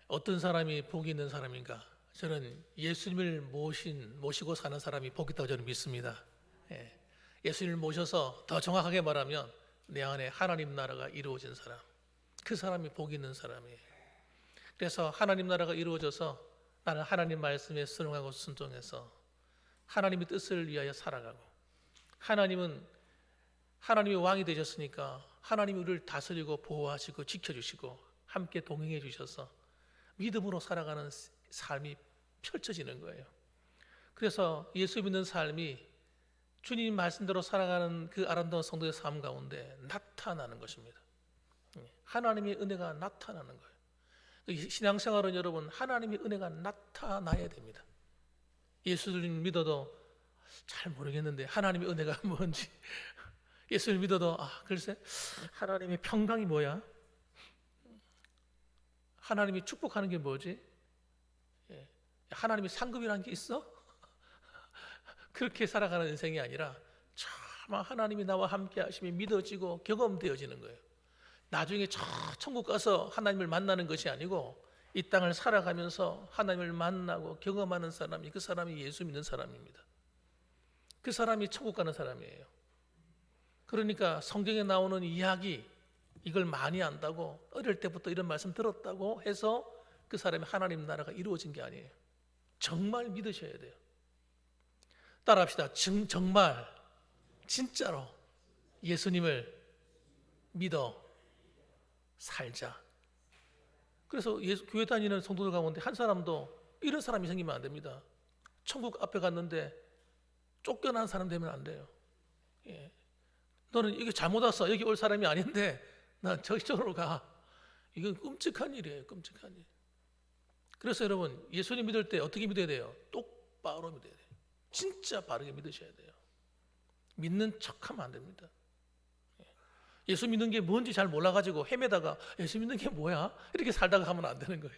어떤 사람이 복이 있는 사람인가? 저는 예수님을 모시고 사는 사람이 복 있다고 저는 믿습니다. 예. 예수님을 모셔서 더 정확하게 말하면 내 안에 하나님 나라가 이루어진 사람, 그 사람이 복 있는 사람이에요. 그래서 하나님 나라가 이루어져서 나는 하나님 말씀에 순응하고 순종해서 하나님의 뜻을 위하여 살아가고, 하나님이 왕이 되셨으니까 하나님이 우리를 다스리고 보호하시고 지켜주시고 함께 동행해 주셔서 믿음으로 살아가는 삶이 펼쳐지는 거예요. 그래서 예수 믿는 삶이 주님 말씀대로 살아가는 그 아름다운 성도의 삶 가운데 나타나는 것입니다. 하나님의 은혜가 나타나는 거예요. 신앙생활은 여러분, 하나님의 은혜가 나타나야 됩니다. 예수를 믿어도 잘 모르겠는데 하나님의 은혜가 뭔지, 예수를 믿어도 글쎄 하나님의 평강이 뭐야? 하나님이 축복하는 게 뭐지? 하나님이 상급이라는 게 있어? 그렇게 살아가는 인생이 아니라 참 하나님이 나와 함께 하심이 믿어지고 경험되어지는 거예요. 나중에 저 천국 가서 하나님을 만나는 것이 아니고 이 땅을 살아가면서 하나님을 만나고 경험하는 사람이, 그 사람이 예수 믿는 사람입니다. 그 사람이 천국 가는 사람이에요. 그러니까 성경에 나오는 이야기, 이걸 많이 안다고, 어릴 때부터 이런 말씀 들었다고 해서 그 사람이 하나님 나라가 이루어진 게 아니에요. 정말 믿으셔야 돼요. 따라합시다. 정말 진짜로 예수님을 믿어 살자. 그래서 교회 다니는 성도들 가운데 한 사람도 이런 사람이 생기면 안 됩니다. 천국 앞에 갔는데 쫓겨난 사람 되면 안 돼요. 너는 이게 잘못 왔어. 여기 올 사람이 아닌데 난 저쪽으로 가. 이건 끔찍한 일이에요. 끔찍한 일. 그래서 여러분, 예수님 믿을 때 어떻게 믿어야 돼요? 똑바로 믿어야 돼요. 진짜 바르게 믿으셔야 돼요. 믿는 척하면 안 됩니다. 예수 믿는 게 뭔지 잘 몰라가지고 헤매다가 예수 믿는 게 뭐야? 이렇게 살다가 하면 안 되는 거예요.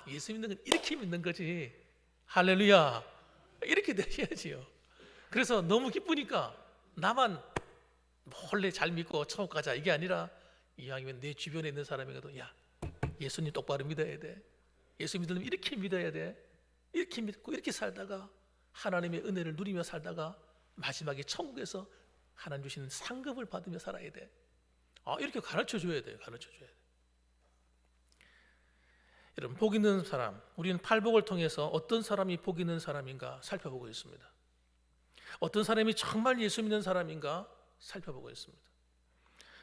예수 믿는 건 이렇게 믿는 거지. 할렐루야. 이렇게 되셔야지요. 그래서 너무 기쁘니까 나만 몰래 잘 믿고 천국 가자, 이게 아니라 이왕이면 내 주변에 있는 사람에게도 예수님 똑바로 믿어야 돼. 예수 믿으면 이렇게 믿어야 돼. 이렇게 믿고 이렇게 살다가 하나님의 은혜를 누리며 살다가 마지막에 천국에서 하나님 주시는 상급을 받으며 살아야 돼. 이렇게 가르쳐 줘야 돼요. 가르쳐 줘야 돼. 여러분, 복 있는 사람, 우리는 팔복을 통해서 어떤 사람이 복 있는 사람인가 살펴보고 있습니다. 어떤 사람이 정말 예수 믿는 사람인가 살펴보고 있습니다.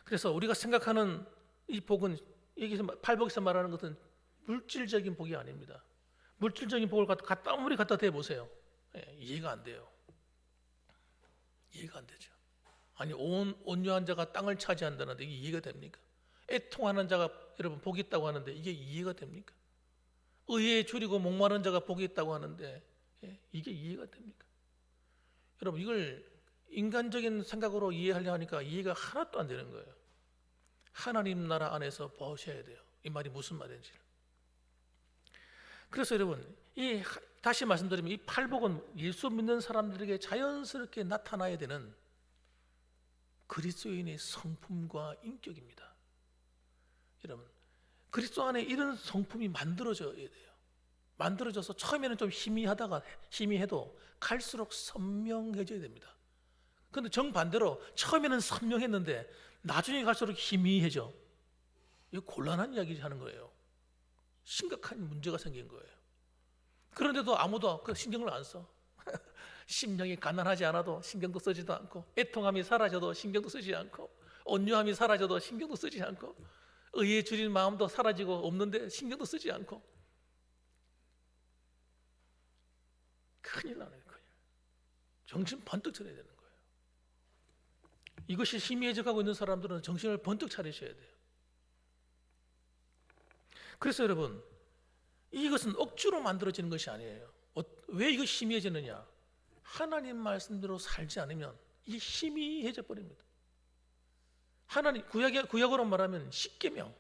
그래서 우리가 생각하는 이 복은, 여기서 팔복에서 말하는 것은 물질적인 복이 아닙니다. 물질적인 복을 아무리 갖다 대보세요. 이해가 안 돼요. 이해가 안 되죠. 온유한 자가 땅을 차지한다는데 이게 이해가 됩니까? 애통하는 자가 여러분 복이 있다고 하는데 이게 이해가 됩니까? 의에 줄이고 목마른 자가 복이 있다고 하는데 이게 이해가 됩니까? 여러분, 이걸 인간적인 생각으로 이해하려 하니까 이해가 하나도 안 되는 거예요. 하나님 나라 안에서 보셔야 돼요. 이 말이 무슨 말인지를. 그래서 여러분, 다시 말씀드리면 이 팔복은 예수 믿는 사람들에게 자연스럽게 나타나야 되는 그리스도인의 성품과 인격입니다. 여러분, 그리스도 안에 이런 성품이 만들어져야 돼요. 만들어져서 처음에는 좀 희미해도 갈수록 선명해져야 됩니다. 그런데 정반대로 처음에는 선명했는데 나중에 갈수록 희미해져. 이거 곤란한 이야기 하는 거예요. 심각한 문제가 생긴 거예요. 그런데도 아무도 그 신경을 안 써. 심령이 가난하지 않아도 신경도 쓰지도 않고, 애통함이 사라져도 신경도 쓰지 않고, 온유함이 사라져도 신경도 쓰지 않고, 의에 줄인 마음도 사라지고 없는데 신경도 쓰지 않고. 큰일 나네요. 큰일. 정신 번뜩 차려야 되는 거예요. 이것이 희미해져 가고 있는 사람들은 정신을 번뜩 차리셔야 돼요. 그래서 여러분, 이것은 억지로 만들어지는 것이 아니에요. 왜 이것이 희미해지느냐? 하나님 말씀대로 살지 않으면 이게 희미해져 버립니다. 구약으로 말하면 십계명,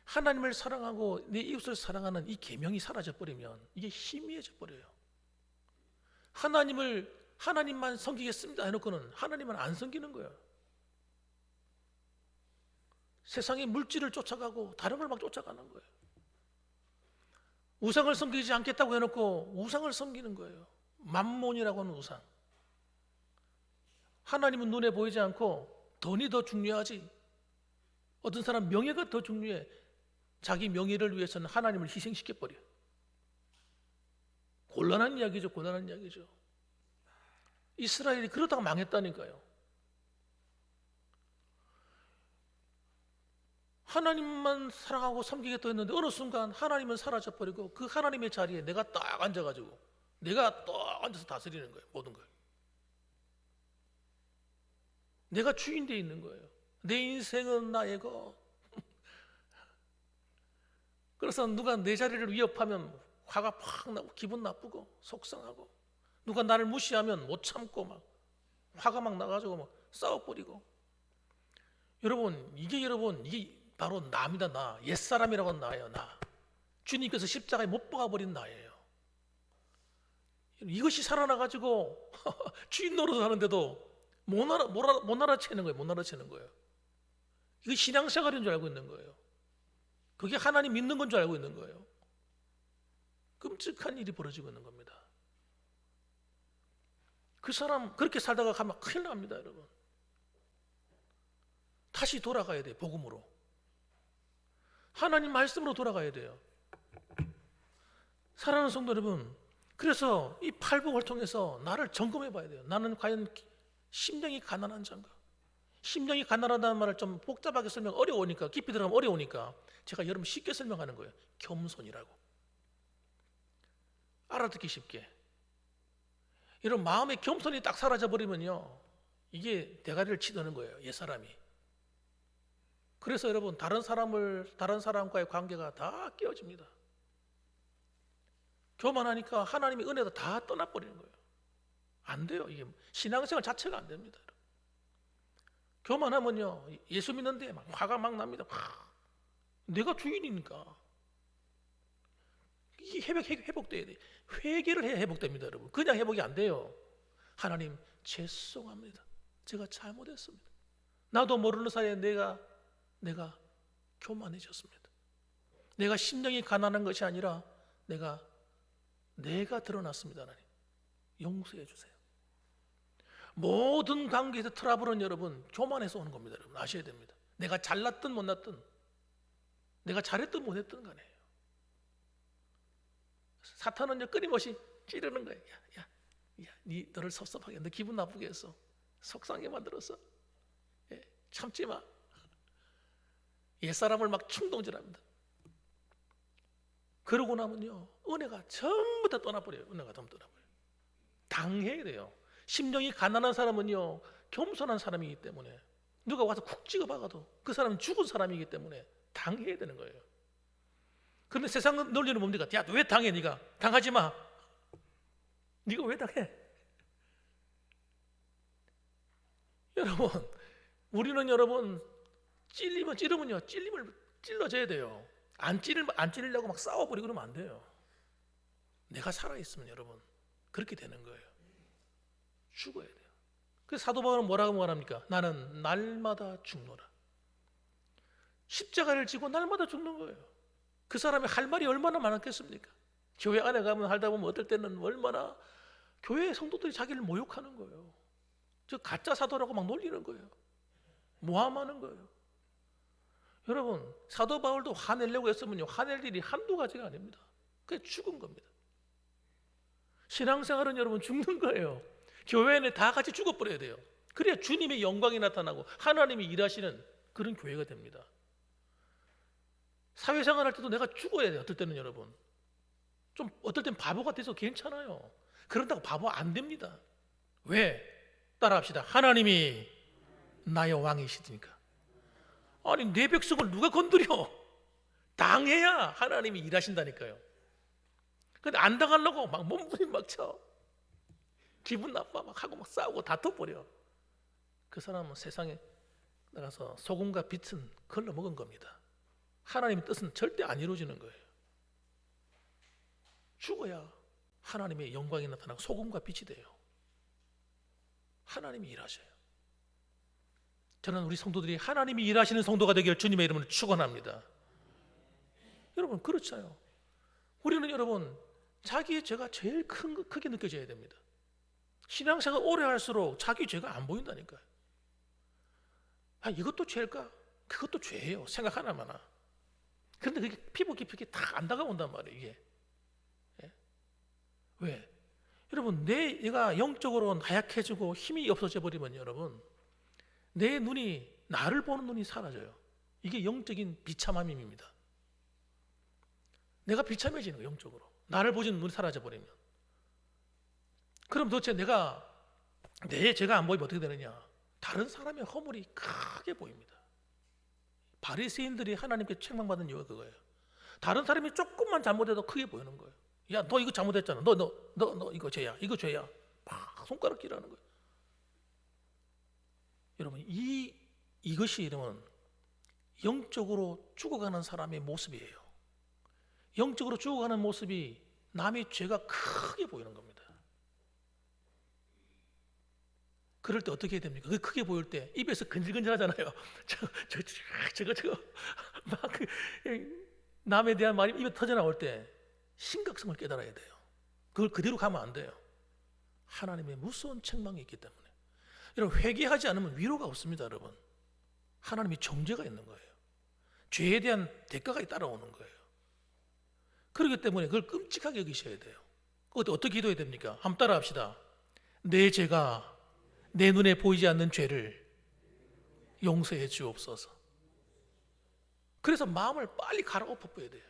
하나님을 사랑하고 내 이웃을 사랑하는 이 계명이 사라져 버리면 이게 희미해져 버려요. 하나님만 섬기겠습니다 해놓고는 하나님은 안 섬기는 거예요. 세상의 물질을 쫓아가고 다른 걸 막 쫓아가는 거예요. 우상을 섬기지 않겠다고 해놓고 우상을 섬기는 거예요. 만몬이라고 하는 우상. 하나님은 눈에 보이지 않고 돈이 더 중요하지. 어떤 사람 명예가 더 중요해. 자기 명예를 위해서는 하나님을 희생시켜버려. 곤란한 이야기죠. 곤란한 이야기죠. 이스라엘이 그러다가 망했다니까요. 하나님만 사랑하고 섬기겠다 했는데 어느 순간 하나님은 사라져버리고 그 하나님의 자리에 내가 딱 앉아가지고 내가 딱 앉아서 다스리는 거예요. 모든 걸. 내가 주인 돼 있는 거예요. 내 인생은 나의 것. 그래서 누가 내 자리를 위협하면 화가 팍 나고 기분 나쁘고 속상하고, 누가 나를 무시하면 못 참고 막 화가 막 나가지고 막 싸워버리고. 여러분 이게 바로 나입니다. 나. 옛사람이라고 하는 나예요. 나. 주님께서 십자가에 못 박아버린 나예요. 이것이 살아나가지고 주인 노릇을 하는데도 못 알아채는 거예요. 못 알아채는 거예요. 이거 신앙생활인 줄 알고 있는 거예요. 그게 하나님 믿는 건 줄 알고 있는 거예요. 끔찍한 일이 벌어지고 있는 겁니다. 그 사람 그렇게 살다가 가면 큰일 납니다, 여러분. 다시 돌아가야 돼요. 복음으로. 하나님 말씀으로 돌아가야 돼요. 사랑하는 성도 여러분, 그래서 이 팔복을 통해서 나를 점검해 봐야 돼요. 나는 과연 심령이 가난한 자인가? 심령이 가난하다는 말을 좀 복잡하게 설명 어려우니까, 깊이 들어가면 어려우니까 제가 여러분 쉽게 설명하는 거예요. 겸손이라고. 알아듣기 쉽게. 여러분 마음의 겸손이 딱 사라져 버리면요, 이게 대가리를 치드는 거예요. 옛사람이. 그래서 여러분 다른 사람과의 관계가 다 깨어집니다. 교만하니까 하나님의 은혜도 다 떠나버리는 거예요. 안 돼요. 이게 신앙생활 자체가 안 됩니다. 교만하면요, 예수 믿는데 막 화가 막 납니다. 내가 주인이니까. 이게 회복돼야 돼. 회개를 해야 회복됩니다, 여러분. 그냥 회복이 안 돼요. 하나님 죄송합니다. 제가 잘못했습니다. 나도 모르는 사이에 내가 교만해졌습니다. 내가 심령이 가난한 것이 아니라 내가 드러났습니다. 하나님 용서해 주세요. 모든 관계에서 트러블은 여러분 교만해서 오는 겁니다. 여러분 아셔야 됩니다. 내가 잘났든 못났든, 내가 잘했든 못했든 간에 사탄은 끊임없이 찌르는 거예요. 야, 너를 섭섭하게, 너 기분 나쁘게 했어, 속상하게 만들었어. 참지 마. 옛사람을 막 충동질합니다. 그러고 나면요, 은혜가 전부 다 떠나버려요. 은혜가 전부 떠나버려요. 당해야 돼요. 심령이 가난한 사람은요, 겸손한 사람이기 때문에 누가 와서 쿡 찍어박아도 그 사람은 죽은 사람이기 때문에 당해야 되는 거예요. 그런데 세상 논리는 뭡니까? 야, 왜 당해? 네가 당하지 마. 네가 왜 당해? 여러분, 우리는 여러분 찌르면요, 찔림을 찔러줘야 돼요. 안 찌르려고 막 싸워버리고 그러면 안 돼요. 내가 살아있으면 여러분 그렇게 되는 거예요. 죽어야 돼요. 그래서 사도 바울은 뭐라고 말합니까? 나는 날마다 죽노라. 십자가를 지고 날마다 죽는 거예요. 그 사람이 할 말이 얼마나 많았겠습니까? 교회 안에 가면 하다 보면 어떨 때는 얼마나 교회 성도들이 자기를 모욕하는 거예요. 저 가짜 사도라고 막 놀리는 거예요. 모함하는 거예요. 여러분 사도 바울도 화내려고 했으면요, 화낼 일이 한두 가지가 아닙니다. 그게 죽은 겁니다. 신앙생활은 여러분 죽는 거예요. 교회는 다 같이 죽어버려야 돼요. 그래야 주님의 영광이 나타나고 하나님이 일하시는 그런 교회가 됩니다. 사회생활 할 때도 내가 죽어야 돼요. 어떨 때는 여러분 좀 어떨 땐 바보가 돼서 괜찮아요. 그런다고 바보 안 됩니다. 왜? 따라합시다. 하나님이 나의 왕이시니까. 아니 내 백성을 누가 건드려? 당해야 하나님이 일하신다니까요. 근데 안 당하려고 막 몸부림박쳐, 기분 나빠 막 하고 막 싸우고 다퉈버려. 그 사람은 세상에 나가서 소금과 빛은 걸러 먹은 겁니다. 하나님의 뜻은 절대 안 이루어지는 거예요. 죽어야 하나님의 영광이 나타나고 소금과 빛이 돼요. 하나님이 일하셔요. 저는 우리 성도들이 하나님이 일하시는 성도가 되길 주님의 이름으로 축원합니다. 여러분 그렇잖아요. 우리는 여러분 자기의 죄가 제일 크게 느껴져야 됩니다. 신앙생활 오래 할수록 자기 죄가 안 보인다니까요. 아, 이것도 죄일까? 그것도 죄예요. 생각 하나마나. 그런데 그게 피부 깊게 다 안 다가온단 말이에요. 이게. 예? 왜? 여러분 내가 영적으로 나약해지고 힘이 없어져 버리면 여러분 내 눈이 나를 보는 눈이 사라져요. 이게 영적인 비참함입니다. 내가 비참해지는 거예요. 영적으로. 나를 보지는 눈이 사라져 버리면. 그럼 도대체 내 죄가 안 보이면 어떻게 되느냐? 다른 사람의 허물이 크게 보입니다. 바리새인들이 하나님께 책망받은 이유가 그거예요. 다른 사람이 조금만 잘못해도 크게 보이는 거예요. 야, 너 이거 잘못했잖아. 너 이거 죄야. 이거 죄야. 막 손가락질하는 거예요. 여러분 이것이 여러분 영적으로 죽어가는 사람의 모습이에요. 영적으로 죽어가는 모습이 남의 죄가 크게 보이는 겁니다. 그럴 때 어떻게 해야 됩니까? 그게 크게 보일 때 입에서 근질근질하잖아요. 저거 막 남에 대한 말이 입에 터져 나올 때 심각성을 깨달아야 돼요. 그걸 그대로 가면 안 돼요. 하나님의 무서운 책망이 있기 때문에. 여러분 회개하지 않으면 위로가 없습니다. 여러분 하나님이 정죄가 있는 거예요. 죄에 대한 대가가 따라오는 거예요. 그렇기 때문에 그걸 끔찍하게 여기셔야 돼요. 그때 어떻게 기도해야 됩니까? 한번 따라 합시다. 내 죄가 내 눈에 보이지 않는 죄를 용서해 주옵소서. 그래서 마음을 빨리 갈아엎어야 돼요.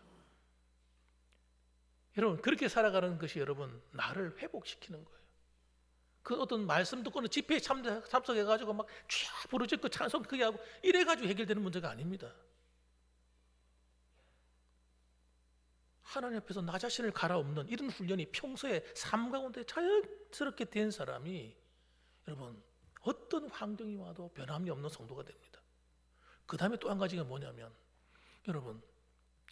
여러분 그렇게 살아가는 것이 여러분 나를 회복시키는 거예요. 그 어떤 말씀 듣고는 집회에 참석해가지고 막 쫙 부르짖고 찬송 크게 하고 이래가지고 해결되는 문제가 아닙니다. 하나님 앞에서 나 자신을 갈아엎는 이런 훈련이 평소에 삶 가운데 자연스럽게 된 사람이 여러분 어떤 환경이 와도 변함이 없는 성도가 됩니다. 그 다음에 또 한 가지가 뭐냐면 여러분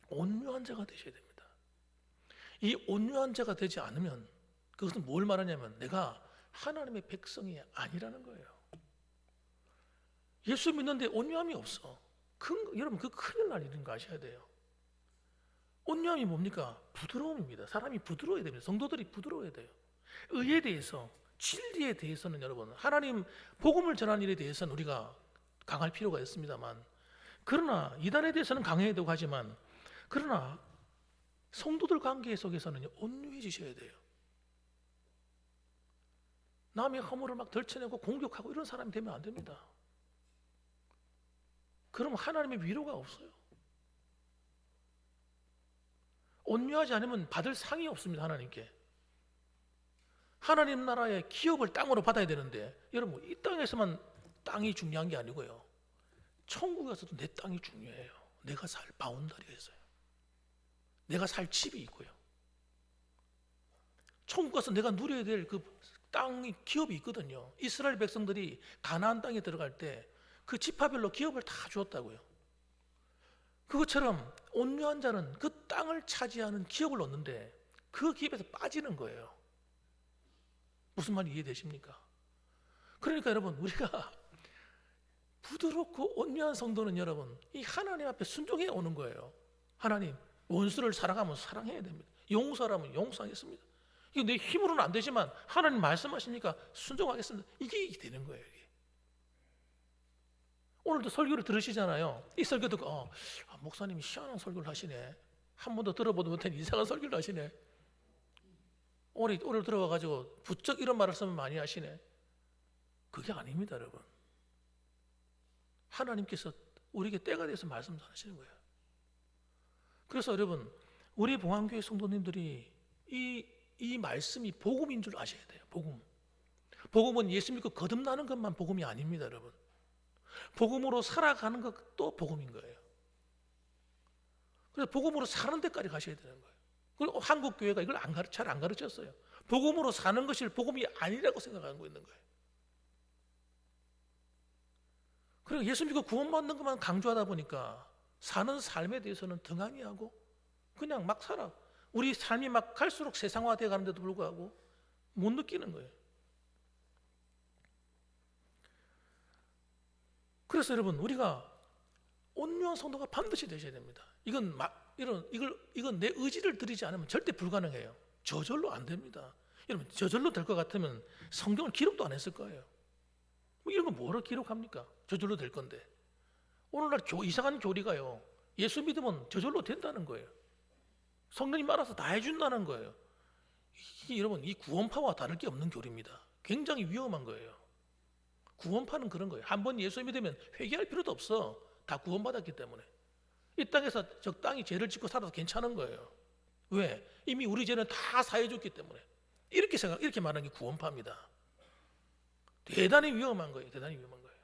온유한 자가 되셔야 됩니다. 이 온유한 자가 되지 않으면 그것은 뭘 말하냐면 내가 하나님의 백성이 아니라는 거예요. 예수 믿는데 온유함이 없어. 여러분 그 큰일 날 일인 거 아셔야 돼요. 온유함이 뭡니까? 부드러움입니다. 사람이 부드러워야 됩니다. 성도들이 부드러워야 돼요. 의에 대해서 진리에 대해서는 여러분 하나님 복음을 전하는 일에 대해서는 우리가 강할 필요가 있습니다만 그러나 이단에 대해서는 강해야 되고 하지만 그러나 성도들 관계 속에서는 온유해지셔야 돼요. 남의 허물을 막 덜쳐내고 공격하고 이런 사람이 되면 안 됩니다. 그럼 하나님의 위로가 없어요. 온유하지 않으면 받을 상이 없습니다. 하나님께. 하나님 나라의 기업을 땅으로 받아야 되는데 여러분 이 땅에서만 땅이 중요한 게 아니고요. 천국에서도 내 땅이 중요해요. 내가 살 바운다리가 있어요. 내가 살 집이 있고요. 천국 가서 내가 누려야 될 그 땅이 기업이 있거든요. 이스라엘 백성들이 가나안 땅에 들어갈 때 그 지파별로 기업을 다 주었다고요. 그것처럼 온유한 자는 그 땅을 차지하는 기업을 얻는데 그 기업에서 빠지는 거예요. 무슨 말이 이해되십니까? 그러니까 여러분 우리가 부드럽고 온유한 성도는 여러분 이 하나님 앞에 순종해 오는 거예요. 하나님 원수를 사랑하면 사랑해야 됩니다. 용서하라면 용서하겠습니다. 이게 내 힘으로는 안 되지만 하나님 말씀하시니까 순종하겠습니다. 이게 되는 거예요. 이게. 오늘도 설교를 들으시잖아요. 이 설교 듣고 목사님이 희한한 설교를 하시네. 한 번도 들어보도 못한 이상한 설교를 하시네. 오늘 들어와가지고 부쩍 이런 말씀을 많이 하시네. 그게 아닙니다, 여러분. 하나님께서 우리에게 때가 돼서 말씀하시는 거예요. 그래서 여러분, 우리 봉안교회 성도님들이 이 말씀이 복음인 줄 아셔야 돼요. 복음. 복음은 예수 믿고 거듭나는 것만 복음이 아닙니다, 여러분. 복음으로 살아가는 것도 복음인 거예요. 그래서 복음으로 사는 데까지 가셔야 되는 거예요. 그리고 한국 교회가 이걸 잘 안 가르쳤어요. 복음으로 사는 것이 복음이 아니라고 생각하고 있는 거예요. 그리고 예수 믿고 구원받는 것만 강조하다 보니까 사는 삶에 대해서는 등한히하고 그냥 막 살아. 우리 삶이 막 갈수록 세상화되어 가는데도 불구하고 못 느끼는 거예요. 그래서 여러분 우리가 온유한 성도가 반드시 되셔야 됩니다. 이건 내 의지를 들이지 않으면 절대 불가능해요. 저절로 안 됩니다. 여러분, 저절로 될 것 같으면 성경을 기록도 안 했을 거예요. 뭐 이런 거 뭐로 기록합니까? 저절로 될 건데. 오늘날 이상한 교리가요, 예수 믿으면 저절로 된다는 거예요. 성령님 알아서 다 해준다는 거예요. 여러분, 이 구원파와 다를 게 없는 교리입니다. 굉장히 위험한 거예요. 구원파는 그런 거예요. 한번 예수 믿으면 회개할 필요도 없어. 다 구원받았기 때문에. 이 땅에서 적당히 죄를 짓고 살아도 괜찮은 거예요. 왜? 이미 우리 죄는 다 사해줬기 때문에. 이렇게 말하는 게 구원파입니다. 대단히 위험한 거예요. 대단히 위험한 거예요.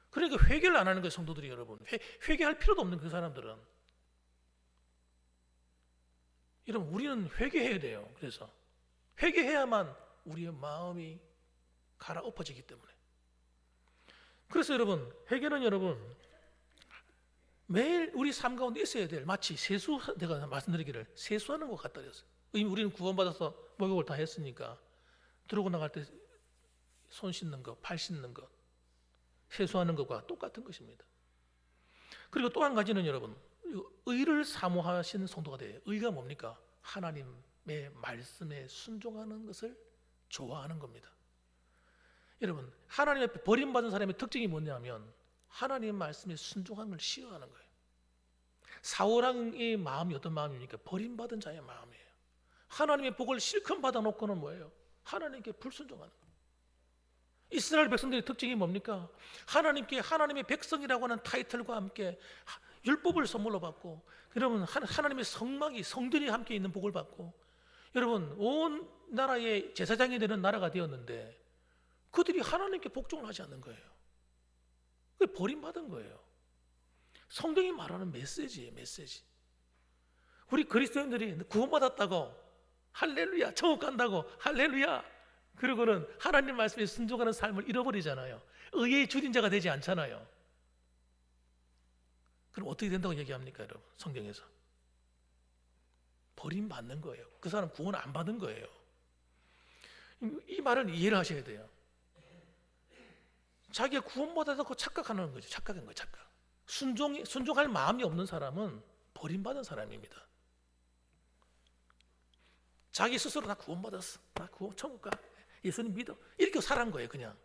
그러니까 회개를 안 하는 거예요, 성도들이. 여러분, 회개할 필요도 없는 그 사람들은. 여러분, 우리는 회개해야 돼요. 그래서 회개해야만 우리의 마음이 갈아엎어지기 때문에. 그래서 여러분, 회개는 여러분 매일 우리 삶 가운데 있어야 될, 마치 내가 말씀드리기를 세수하는 것 같다 그랬어요. 이미 우리는 구원받아서 목욕을 다 했으니까 들어오고 나갈 때 손 씻는 것, 팔 씻는 것, 세수하는 것과 똑같은 것입니다. 그리고 또 한 가지는 여러분, 의를 사모하시는 성도가 돼요. 의가 뭡니까? 하나님의 말씀에 순종하는 것을 좋아하는 겁니다. 여러분, 하나님 앞에 버림받은 사람의 특징이 뭐냐면 하나님의 말씀에 순종하는 걸 싫어하는 거예요. 사울왕의 마음이 어떤 마음입니까? 버림받은 자의 마음이에요. 하나님의 복을 실컷 받아놓고는 뭐예요? 하나님께 불순종하는 거예요. 이스라엘 백성들의 특징이 뭡니까? 하나님의 백성이라고 하는 타이틀과 함께 율법을 선물로 받고, 여러분, 하나님의 성전이 함께 있는 복을 받고, 여러분, 온 나라의 제사장이 되는 나라가 되었는데 그들이 하나님께 복종을 하지 않는 거예요. 그게 버림받은 거예요. 성경이 말하는 메시지예요, 메시지. 우리 그리스도인들이 구원받았다고 할렐루야, 천국 간다고 할렐루야, 그러고는 하나님 말씀에 순종하는 삶을 잃어버리잖아요. 의의 주인 자가 되지 않잖아요. 그럼 어떻게 된다고 얘기합니까, 여러분? 성경에서 버림받는 거예요. 그 사람 구원 안 받은 거예요. 이 말을 이해를 하셔야 돼요. 자기가 구원받았다고 착각하는 거죠. 착각인 거예요, 착각. 순종할 마음이 없는 사람은 버림받은 사람입니다. 자기 스스로 나 구원받았어, 나 천국 가, 예수님 믿어, 이렇게 살아간 거예요, 그냥.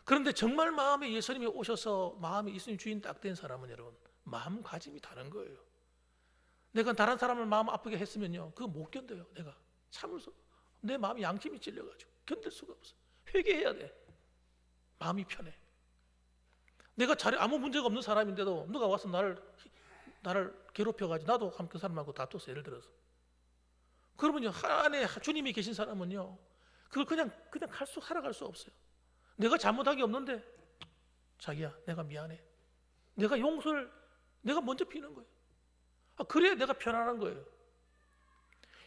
그런데 정말 마음에 예수님이 오셔서 마음에 예수님 주인 딱 된 사람은 여러분, 마음가짐이 다른 거예요. 내가 다른 사람을 마음 아프게 했으면요, 그거 못 견뎌요. 내가 참을수, 내 마음이 양심이 찔려가지고 견딜 수가 없어. 회개해야 돼. 마음이 편해. 내가 아무 문제가 없는 사람인데도 누가 와서 나를 괴롭혀가지고 나도 그 사람하고 다투었어, 예를 들어서. 그러면요, 안에 주님이 계신 사람은요, 그걸 그냥 살아갈 수 없어요. 내가 잘못한 게 없는데, 자기야, 내가 미안해, 내가 먼저 비는 거예요. 그래야 내가 편안한 거예요.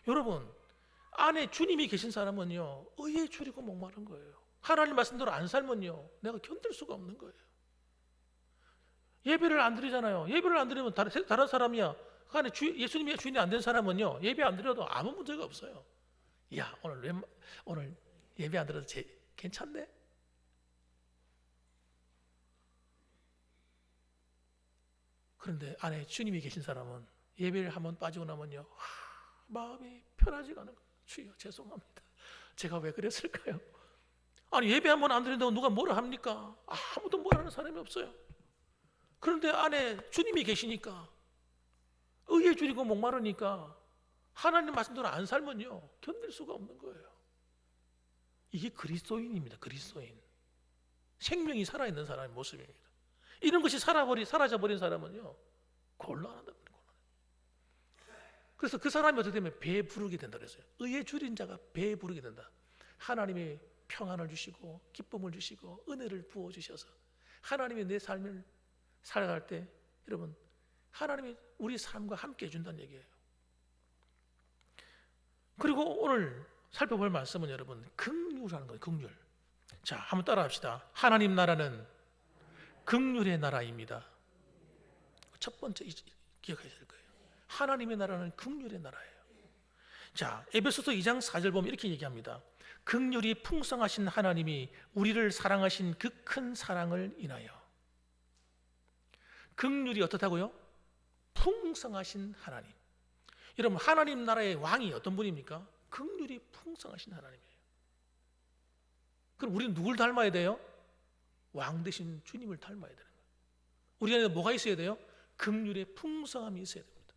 여러분, 안에 주님이 계신 사람은요, 의에 줄이고 목마른 거예요. 하나님 말씀대로 안 살면요, 내가 견딜 수가 없는 거예요. 예배를 안 드리잖아요. 예배를 안 드리면 다른 사람이야, 안에 예수님이 주인이 안 된 사람은요, 예배 안 드려도 아무 문제가 없어요. 야, 오늘 예배 안 드려도 괜찮네? 그런데 안에 주님이 계신 사람은 예배를 한번 빠지고 나면요, 마음이 편하지가 않은 거예요. 주여, 죄송합니다. 제가 왜 그랬을까요? 아니, 예배 한번 안 드린다고 누가 뭐라 합니까? 아무도 뭐라는 사람이 없어요. 그런데 안에 주님이 계시니까, 의에 줄이고 목마르니까 하나님 말씀대로 안 살면요, 견딜 수가 없는 거예요. 이게 그리스도인입니다. 그리스도인. 생명이 살아있는 사람의 모습입니다. 이런 것이 사라져버린 사람은요, 곤란하답니다. 그래서 그 사람이 어떻게 되면 배에 부르게 된다 그랬어요. 의에 줄인 자가 배에 부르게 된다. 하나님이 평안을 주시고 기쁨을 주시고 은혜를 부어주셔서 하나님이 내 삶을 살아갈 때, 여러분, 하나님이 우리 삶과 함께 해준다는 얘기예요. 그리고 오늘 살펴볼 말씀은 여러분, 긍휼하는 거예요. 긍휼. 자, 한번 따라합시다. 하나님 나라는 긍휼의 나라입니다. 첫 번째 기억하셔야 될 거예요. 하나님의 나라는 긍휼의 나라예요. 자, 에베소서 2장 4절 보면 이렇게 얘기합니다. 긍휼이 풍성하신 하나님이 우리를 사랑하신 그 큰 사랑을 인하여. 긍휼이 어떻다고요? 풍성하신 하나님. 여러분, 하나님 나라의 왕이 어떤 분입니까? 긍휼이 풍성하신 하나님이에요. 그럼 우리는 누굴 닮아야 돼요? 왕 되신 주님을 닮아야 되는 거예요. 우리 안에 뭐가 있어야 돼요? 긍휼의 풍성함이 있어야 됩니다.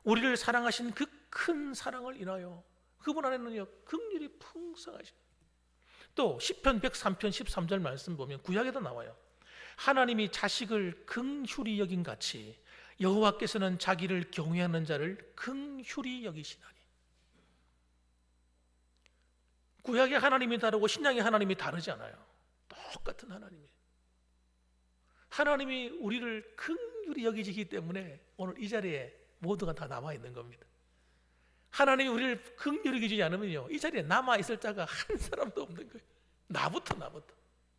우리를 사랑하신 그 큰 사랑을 인하여 그분 안에는요 긍휼이 풍성하신. 또 시편 103편 13절 말씀 보면 구약에도 나와요. 하나님이 자식을 긍휼히 여긴 같이 여호와께서는 자기를 경외하는 자를 긍휼히 여기시나니. 구약의 하나님이 다르고 신약의 하나님이 다르지 않아요. 똑같은 하나님이에요. 하나님이 우리를 긍휼히 여기시기 때문에 오늘 이 자리에 모두가 다 남아있는 겁니다. 하나님이 우리를 긍휼히 여기지 않으면요 이 자리에 남아있을 자가 한 사람도 없는 거예요. 나부터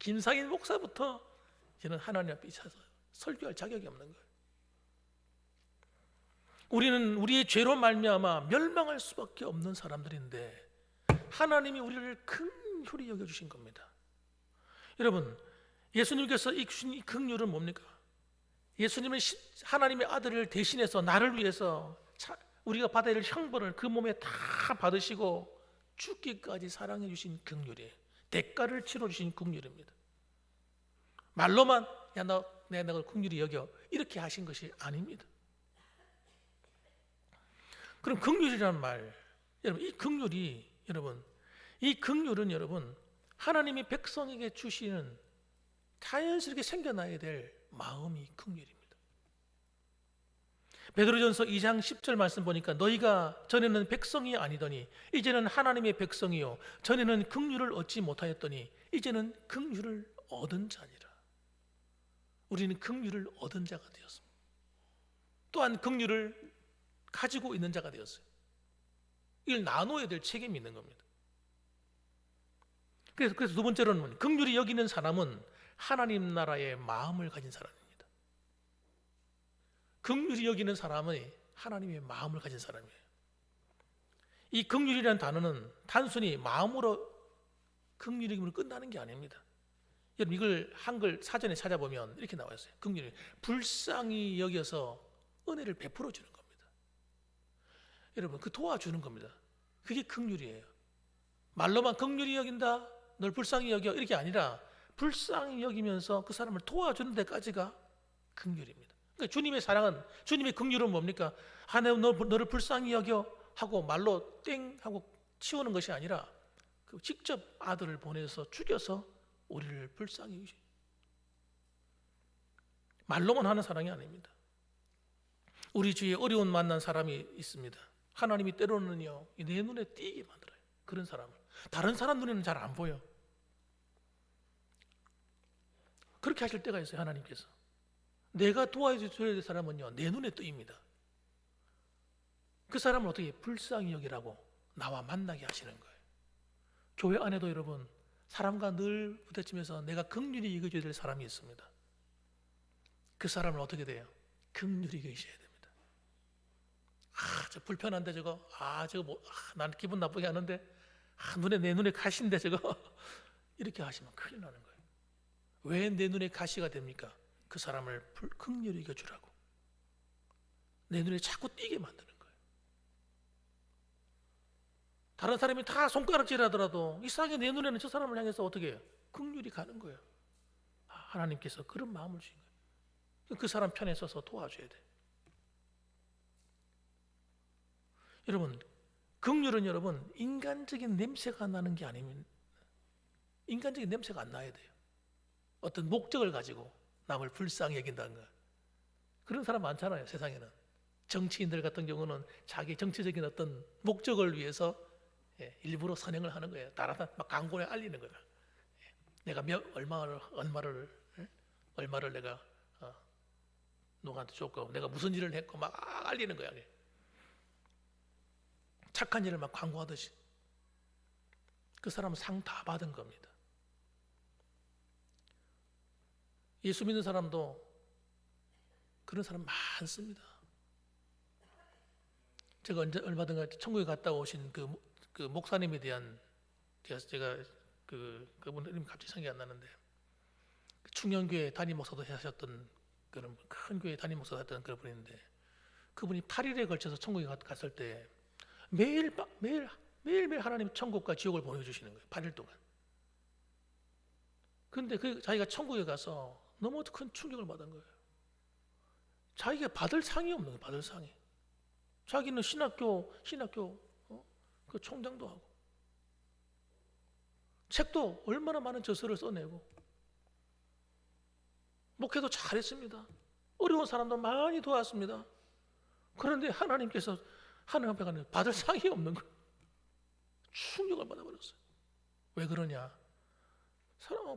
김상인 목사부터 저는 하나님 앞에 있어서 설교할 자격이 없는 거예요. 우리는 우리의 죄로 말미암아 멸망할 수밖에 없는 사람들인데 하나님이 우리를 긍휼히 여겨주신 겁니다. 여러분, 예수님께서 이 긍휼은 뭡니까? 예수님은 하나님의 아들을 대신해서 나를 위해서 우리가 받아야 될 형벌을 그 몸에 다 받으시고 죽기까지 사랑해 주신 긍휼이에요. 대가를 치러 주신 긍휼입니다. 말로만 내가 널 긍휼히 여겨 이렇게 하신 것이 아닙니다. 그럼 긍휼이라는 말, 여러분, 이 긍휼은 여러분 하나님이 백성에게 주시는 자연스럽게 생겨나야 될 마음이 긍휼입니다. 베드로전서 2장 10절 말씀 보니까 너희가 전에는 백성이 아니더니 이제는 하나님의 백성이요 전에는 긍휼을 얻지 못하였더니 이제는 긍휼을 얻은 자니라. 우리는 긍휼을 얻은 자가 되었습니다. 또한 긍휼을 가지고 있는 자가 되었어요. 이걸 나눠야 될 책임이 있는 겁니다. 그래서 두 번째로는 긍휼히 여기는 사람은 하나님 나라의 마음을 가진 사람입니다. 긍휼히 여기는 사람은 하나님의 마음을 가진 사람이에요. 이 긍휼이라는 단어는 단순히 마음으로 긍휼히 여김으로 끝나는 게 아닙니다. 여러분, 이걸 한글 사전에 찾아보면 이렇게 나와 있어요. 긍휼이 불쌍히 여겨서 은혜를 베풀어 주는 겁니다. 여러분, 그 도와주는 겁니다. 그게 긍휼이에요. 말로만 긍휼히 여긴다, 널 불쌍히 여겨 이렇게 아니라 불쌍히 여기면서 그 사람을 도와주는 데까지가 긍휼입니다. 그러니까 주님의 사랑은, 주님의 긍휼은 뭡니까? 내가 너를 불쌍히 여겨 하고 말로 땡 하고 치우는 것이 아니라 직접 아들을 보내서 죽여서 우리를 불쌍히 여기시. 말로만 하는 사랑이 아닙니다. 우리 주위에 어려운 만난 사람이 있습니다. 하나님이 때로는요 내 눈에 띄게 만들어요. 그런 사람을 다른 사람 눈에는 잘 안 보여. 그렇게 하실 때가 있어요. 하나님께서 내가 도와줘야 될 사람은요 내 눈에 띄입니다. 그 사람을 어떻게 불쌍히 여기라고 나와 만나게 하시는 거예요. 교회 안에도 여러분 사람과 늘 부딪히면서 내가 긍휼히 여겨줘야 될 사람이 있습니다. 그 사람을 어떻게 돼요? 긍휼히 여기셔야 됩니다. 저 불편한데 저거 난 기분 나쁘게 하는데 내 눈에 가시인데 저거 이렇게 하시면 큰일 나는 거예요. 왜 내 눈에 가시가 됩니까? 그 사람을 긍휼히 여겨주라고 내 눈에 자꾸 띄게 만드는 거예요. 다른 사람이 다 손가락질하더라도 이상하게 내 눈에는 저 사람을 향해서 어떻게 해요? 긍휼히 가는 거예요. 하나님께서 그런 마음을 주신 거예요. 그 사람 편에 서서 도와줘야 돼. 여러분, 긍휼은 여러분 인간적인 냄새가 나는 게 아니면 인간적인 냄새가 안 나야 돼요. 어떤 목적을 가지고 남을 불쌍히 여긴다는 거. 그런 사람 많잖아요, 세상에는. 정치인들 같은 경우는 자기 정치적인 어떤 목적을 위해서 일부러 선행을 하는 거예요. 따라다 막 광고에 알리는 거예요. 내가 얼마를 내가 누구한테 줬고 내가 무슨 일을 했고 막 알리는 거야. 착한 일을 막 광고하듯이. 그 사람은 상 다 받은 겁니다. 예수 믿는 사람도 그런 사람 많습니다. 제가 얼마 전에 천국에 갔다 오신 그 목사님에 대한 제가 그분 이름이 갑자기 생각이 안 나는데 충영교회 담임 목사도 하셨던 그런 큰 교회 담임 목사였던 그런 분이 있는데, 그분이 8일에 걸쳐서 천국에 갔을 때 매일 하나님 천국과 지옥을 보내주시는 거예요. 8일 동안. 근데 자기가 천국에 가서 너무 큰 충격을 받은 거예요. 자기가 받을 상이 없는 거예요. 받을 상이. 자기는 신학교 그 총장도 하고, 책도 얼마나 많은 저서를 써내고, 목회도 잘했습니다. 어려운 사람도 많이 도왔습니다. 그런데 하나님께서 하나님 앞에 가는 받을 상이 없는 거예요. 충격을 받아버렸어요. 왜 그러냐?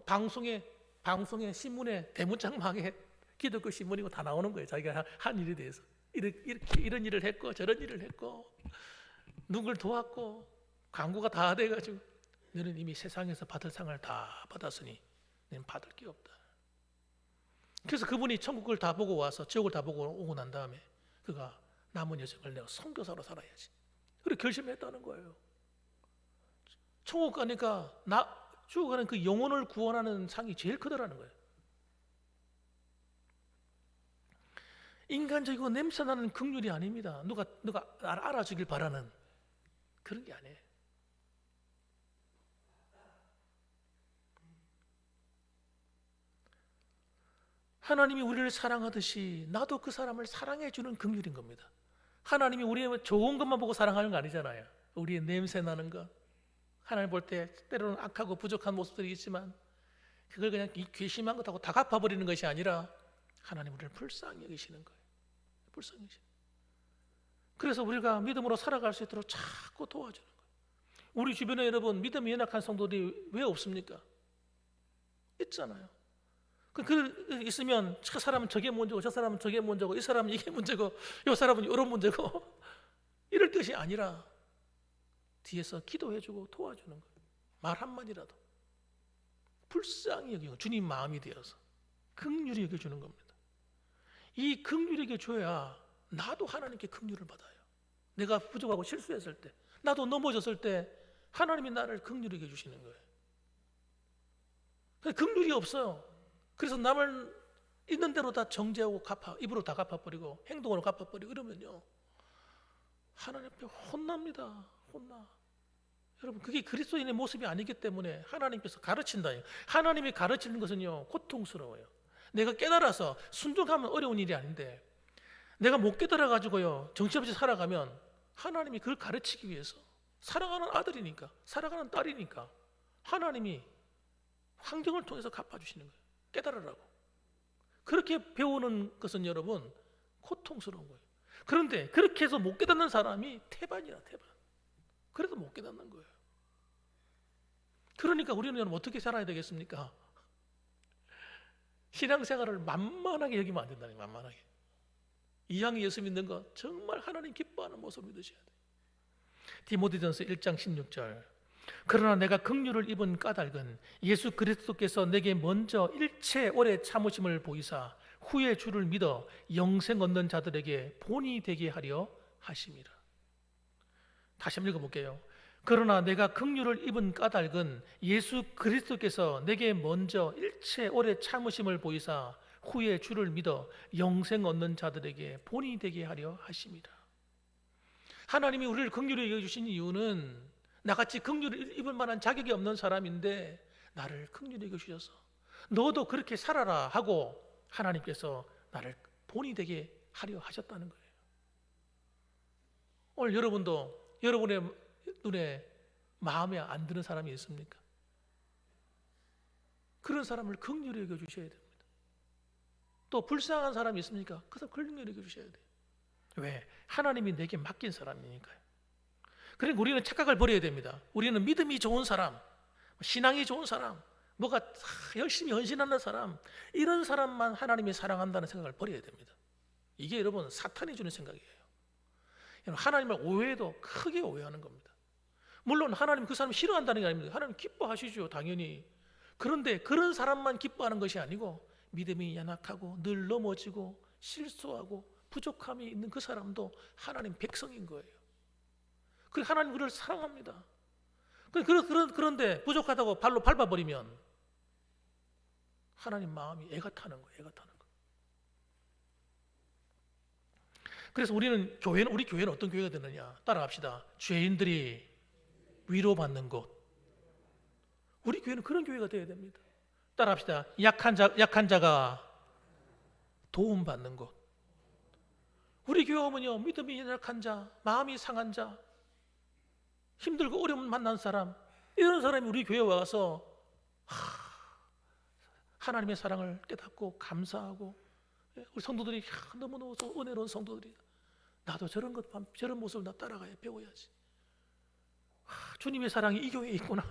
방송에 신문에 대문짝망에 기독교 신문이고 다 나오는 거예요. 자기가 한 일에 대해서 이런 일을 했고 저런 일을 했고 누굴 도왔고 광고가 다 돼가지고, 너는 이미 세상에서 받을 상을 다 받았으니 너는 받을 게 없다. 그래서 그분이 천국을 다 보고 와서 지옥을 다 보고 오고 난 다음에 그가 남은 여생을 내가 선교사로 살아야지, 그렇게 결심했다는 거예요. 천국 가니까 죽어가는 그 영혼을 구원하는 상이 제일 크더라는 거예요. 인간적이고 냄새나는 긍휼이 아닙니다. 누가 알아주길 바라는 그런 게 아니에요. 하나님이 우리를 사랑하듯이 나도 그 사람을 사랑해 주는 긍휼인 겁니다. 하나님이 우리의 좋은 것만 보고 사랑하는 거 아니잖아요. 우리의 냄새 나는 것, 하나님 볼 때 때로는 악하고 부족한 모습들이 있지만 그걸 그냥 괘씸한 것하고 다 갚아버리는 것이 아니라 하나님 우리를 불쌍히 여기시는 거예요. 불쌍히 여기시는 거예요. 그래서 우리가 믿음으로 살아갈 수 있도록 자꾸 도와주는 거예요. 우리 주변에 여러분 믿음이 연약한 성도들이 왜 없습니까? 있잖아요. 있으면 저 사람은 저게 문제고 저 사람은 저게 문제고 이 사람은 이게 문제고 이 사람은 이런 문제고 이럴 것이 아니라 뒤에서 기도해주고 도와주는 거예요. 말 한마디라도 불쌍히 여기고 주님 마음이 되어서 긍휼히 여겨주는 겁니다. 이 긍휼히 여겨줘야 나도 하나님께 긍휼을 받아요. 내가 부족하고 실수했을 때, 나도 넘어졌을 때 하나님이 나를 긍휼히 여겨주시는 거예요. 긍휼이 없어요. 그래서 남을 있는 대로 다 정죄하고 입으로 다 갚아버리고 행동으로 갚아버리고 이러면요, 하나님 앞에 혼납니다. 혼나. 여러분, 그게 그리스도인의 모습이 아니기 때문에 하나님께서 가르친다. 하나님이 가르치는 것은요, 고통스러워요. 내가 깨달아서 순종하면 어려운 일이 아닌데, 내가 못 깨달아가지고요 정신없이 살아가면 하나님이 그걸 가르치기 위해서, 사랑하는 아들이니까, 사랑하는 딸이니까 하나님이 환경을 통해서 갚아주시는 거예요. 깨달으라고. 그렇게 배우는 것은 여러분 고통스러운 거예요. 그런데 그렇게 해서 못 깨닫는 사람이 태반이야, 태반. 그래도 못 깨닫는 거예요. 그러니까 우리는 여러분 어떻게 살아야 되겠습니까? 신앙생활을 만만하게 여기면 안 된다는 거예요. 만만하게. 이왕 예수 믿는 거 정말 하나님 기뻐하는 모습을 믿으셔야 돼요. 디모데전서 1장 16절. 그러나 내가 긍휼을 입은 까닭은 예수 그리스도께서 내게 먼저 일체 오래 참으심을 보이사 후에 주를 믿어 영생 얻는 자들에게 본이 되게 하려 하심이라. 다시 한번 읽어볼게요. 그러나 내가 긍휼을 입은 까닭은 예수 그리스도께서 내게 먼저 일체 오래 참으심을 보이사 후에 주를 믿어 영생 얻는 자들에게 본이 되게 하려 하심이라. 하나님이 우리를 긍휼히 여겨주신 이유는 나같이 긍휼을 입을 만한 자격이 없는 사람인데 나를 긍휼히 여겨주셔서 너도 그렇게 살아라 하고 하나님께서 나를 본이 되게 하려 하셨다는 거예요. 오늘 여러분도 여러분의 눈에 마음에 안 드는 사람이 있습니까? 그런 사람을 긍휼히 여겨주셔야 됩니다. 또 불쌍한 사람이 있습니까? 그 사람 긍휼히 여겨주셔야 돼요. 왜? 하나님이 내게 맡긴 사람이니까요. 그러니까 우리는 착각을 버려야 됩니다. 우리는 믿음이 좋은 사람, 신앙이 좋은 사람, 뭐가 열심히 헌신하는 사람, 이런 사람만 하나님이 사랑한다는 생각을 버려야 됩니다. 이게 여러분 사탄이 주는 생각이에요. 하나님을 오해해도 크게 오해하는 겁니다. 물론 하나님 그 사람 싫어한다는 게 아닙니다. 하나님 기뻐하시죠, 당연히. 그런데 그런 사람만 기뻐하는 것이 아니고 믿음이 연약하고 늘 넘어지고 실수하고 부족함이 있는 그 사람도 하나님 백성인 거예요. 그래서 하나님 그를 사랑합니다. 그런데 부족하다고 발로 밟아버리면 하나님 마음이 애가 타는 거예요. 애가 타는 거. 그래서 우리 교회는 어떤 교회가 되느냐? 따라갑시다. 죄인들이 위로받는 곳. 우리 교회는 그런 교회가 되어야 됩니다. 따라합시다. 약한 자가 도움받는 곳. 우리 교회 오면요, 믿음이 연약한 자, 마음이 상한 자, 힘들고 어려움 만난 사람, 이런 사람이 우리 교회에 와서 하나님의 사랑을 깨닫고 감사하고, 우리 성도들이 너무너무 은혜로운 성도들이, 나도 저런 모습을 나 따라가야 배워야지. 주님의 사랑이 이 교회에 있구나.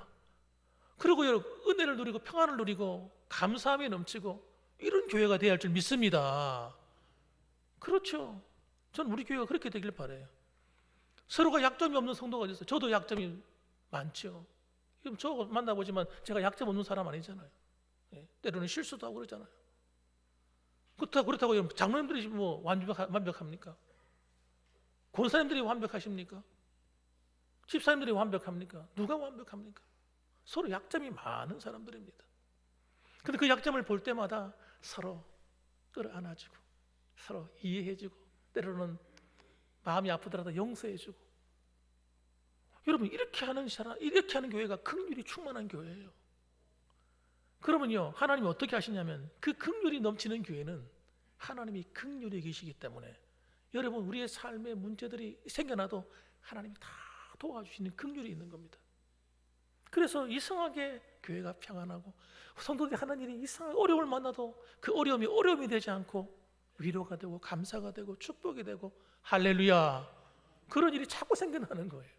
그리고 여러분, 은혜를 누리고 평안을 누리고 감사함이 넘치고 이런 교회가 되어야 할 줄 믿습니다. 그렇죠. 전 우리 교회가 그렇게 되길 바라요. 서로가 약점이 없는 성도가 있어요. 저도 약점이 많죠. 저 만나보지만 제가 약점 없는 사람 아니잖아요. 때로는 실수도 하고 그러잖아요. 그렇다고 장로님들이 뭐 완벽합니까? 권사님들이 완벽하십니까? 집사님들이 완벽합니까? 누가 완벽합니까? 서로 약점이 많은 사람들입니다. 근데 그 약점을 볼 때마다 서로 끌어안아주고 서로 이해해주고 때로는 마음이 아프더라도 용서해주고, 여러분 이렇게 하는 교회가 긍휼이 충만한 교회예요. 그러면요, 하나님이 어떻게 하시냐면 그 긍휼이 넘치는 교회는 하나님이 긍휼히 계시기 때문에 여러분 우리의 삶의 문제들이 생겨나도 하나님이 다 도와주시는 긍휼이 있는 겁니다. 그래서 이상하게 교회가 평안하고 성도들이 하는 일이 이상하게 어려움을 만나도 그 어려움이 되지 않고 위로가 되고 감사가 되고 축복이 되고 할렐루야, 그런 일이 자꾸 생겨나는 거예요.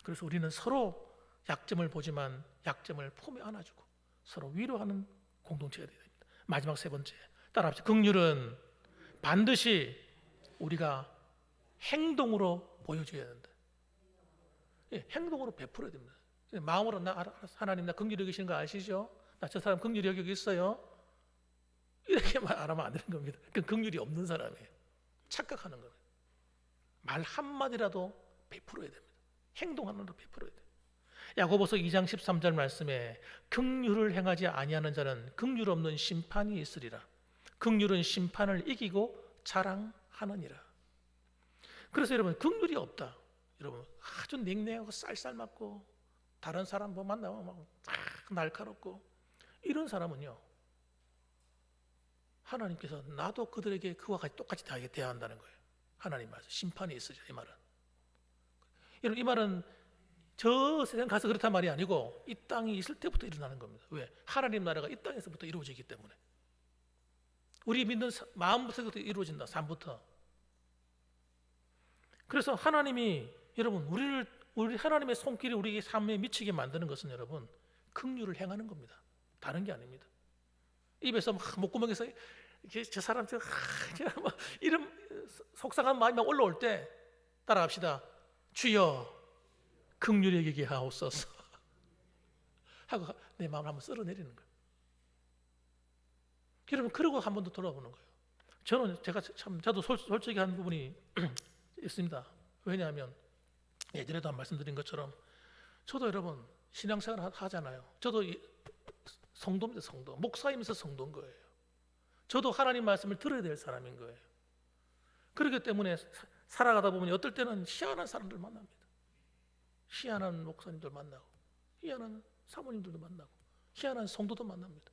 그래서 우리는 서로 약점을 보지만 약점을 품에 안아주고 서로 위로하는 공동체가 되어야 됩니다. 마지막 세 번째, 따라합시다. 긍휼은 반드시 우리가 행동으로 보여줘야 된다. 행동으로 베풀어야 됩니다. 마음으로 하나님 나 긍휼히 여기시는 거 아시죠? 나 저 사람 긍휼히 여기고 있어요. 이렇게 말 안 하면 안 되는 겁니다. 그건 긍휼이 없는 사람이에요. 착각하는 거예요. 말 한마디라도 베풀어야 됩니다. 행동 하나도 베풀어야 돼요. 야고보서 2장 13절 말씀에 긍휼을 행하지 아니하는 자는 긍휼 없는 심판이 있으리라. 긍휼은 심판을 이기고 자랑하느니라. 그래서 여러분 긍휼이 없다, 여러분 아주 냉랭하고 쌀쌀맞고 다른 사람 만나면 막 날카롭고 이런 사람은요, 하나님께서 나도 그들에게 그와 같이 똑같이 대한다는 거예요. 하나님 말씀 심판이 있으죠. 이 말은, 여러분 이 말은 저 세상 가서 그렇단 말이 아니고 이 땅이 있을 때부터 일어나는 겁니다. 왜? 하나님 나라가 이 땅에서부터 이루어지기 때문에. 우리 믿는 마음부터 이루어진다. 삶부터. 그래서 하나님이 여러분 우리 하나님의 손길이 우리 삶에 미치게 만드는 것은 여러분 긍휼을 행하는 겁니다. 다른 게 아닙니다. 입에서 막 목구멍에서 저 사람 이런 속상한 마음이 막 올라올 때 따라합시다. 주여 긍휼히 여기게 하옵소서 하고 내 마음을 한번 쓸어내리는 거예요. 여러분 그러고 한 번 더 돌아보는 거예요. 저도 솔직히 한 부분이 있습니다. 왜냐하면 예전에도 한 말씀드린 것처럼 저도 여러분 신앙생활 하잖아요. 저도 성도입니다. 성도. 목사이면서 성도인 거예요. 저도 하나님 말씀을 들어야 될 사람인 거예요. 그렇기 때문에 살아가다 보면 어떨 때는 희한한 사람들 만납니다. 희한한 목사님들 만나고 희한한 사모님들도 만나고 희한한 성도도 만납니다.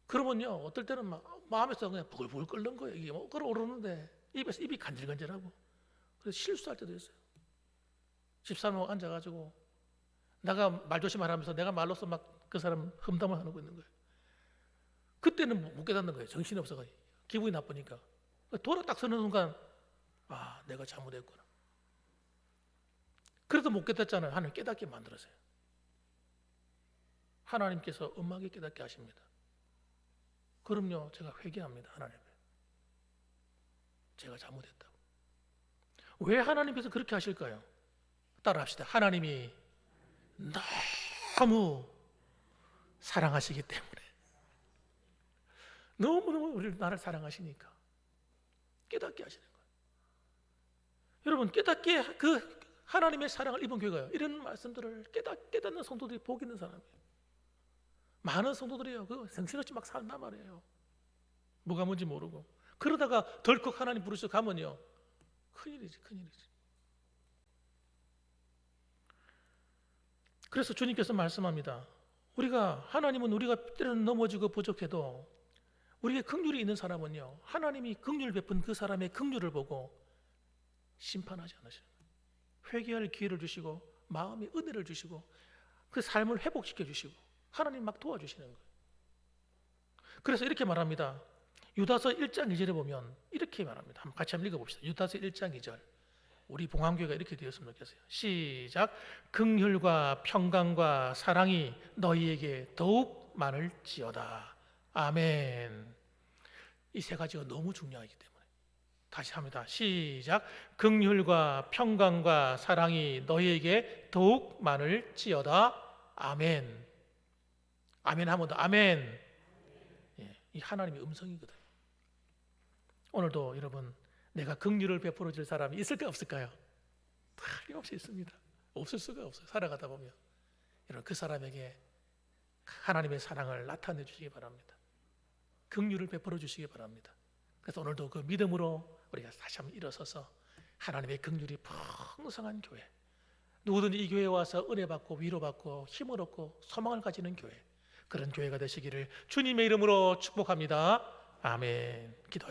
그러면요 어떨 때는 마음에서 그냥 부글부글 끓는 거예요. 이게 뭐 끓어오르는데 입에서 입이 간질간질하고 그래서 실수할 때도 있어요. 집사람하고 앉아가지고 내가 말 조심하라면서 내가 말로서 막 그 사람 험담을 하고 있는 거예요. 그때는 못 깨닫는 거예요. 정신이 없어가지고 기분이 나쁘니까. 돌아 딱 서는 순간 내가 잘못했구나. 그래도 못 깨닫잖아요. 하나님 깨닫게 만들었어요. 하나님께서 엄하게 깨닫게 하십니다. 그럼요 제가 회개합니다. 하나님 앞에 제가 잘못했다고. 왜 하나님께서 그렇게 하실까요? 따라합시다. 하나님이 너무 사랑하시기 때문에, 너무너무 나를 사랑하시니까 깨닫게 하시는 거예요. 여러분 깨닫게 그 하나님의 사랑을 입은 교회가요, 이런 말씀들을 깨닫는 성도들이 복 있는 사람이에요. 많은 성도들이요 그 정신없이 막 산단 말이에요. 뭐가 뭔지 모르고. 그러다가 덜컥 하나님 부르셔 가면요, 큰일이지. 그래서 주님께서 말씀합니다. 하나님은 우리가 때로는 넘어지고 부족해도 우리의 긍휼이 있는 사람은요, 하나님이 긍휼 베푼 그 사람의 긍휼을 보고 심판하지 않으셔요. 회개할 기회를 주시고 마음의 은혜를 주시고 그 삶을 회복시켜 주시고 하나님 막 도와주시는 거예요. 그래서 이렇게 말합니다. 유다서 1장 2절에 보면 이렇게 말합니다. 같이 한번 읽어봅시다. 유다서 1장 2절. 우리 봉황교회가 이렇게 되었으면 좋겠어요. 시작. 긍휼과 평강과 사랑이 너희에게 더욱 많을지어다. 아멘. 이 세 가지가 너무 중요하기 때문에 다시 합니다. 시작. 긍휼과 평강과 사랑이 너희에게 더욱 많을지어다. 아멘. 아멘 하면 더 아멘. 예, 이 하나님의 음성이거든요. 오늘도 여러분, 내가 긍휼을 베풀어 줄 사람이 있을까 없을까요? 틀림없이 있습니다. 없을 수가 없어요. 살아가다 보면 여러분, 그 사람에게 하나님의 사랑을 나타내 주시기 바랍니다. 긍휼을 베풀어 주시기 바랍니다. 그래서 오늘도 그 믿음으로 우리가 다시 한번 일어서서 하나님의 긍휼이 풍성한 교회, 누구든지 이 교회에 와서 은혜 받고 위로받고 힘을 얻고 소망을 가지는 교회, 그런 교회가 되시기를 주님의 이름으로 축복합니다. 아멘. 기도하겠습니다.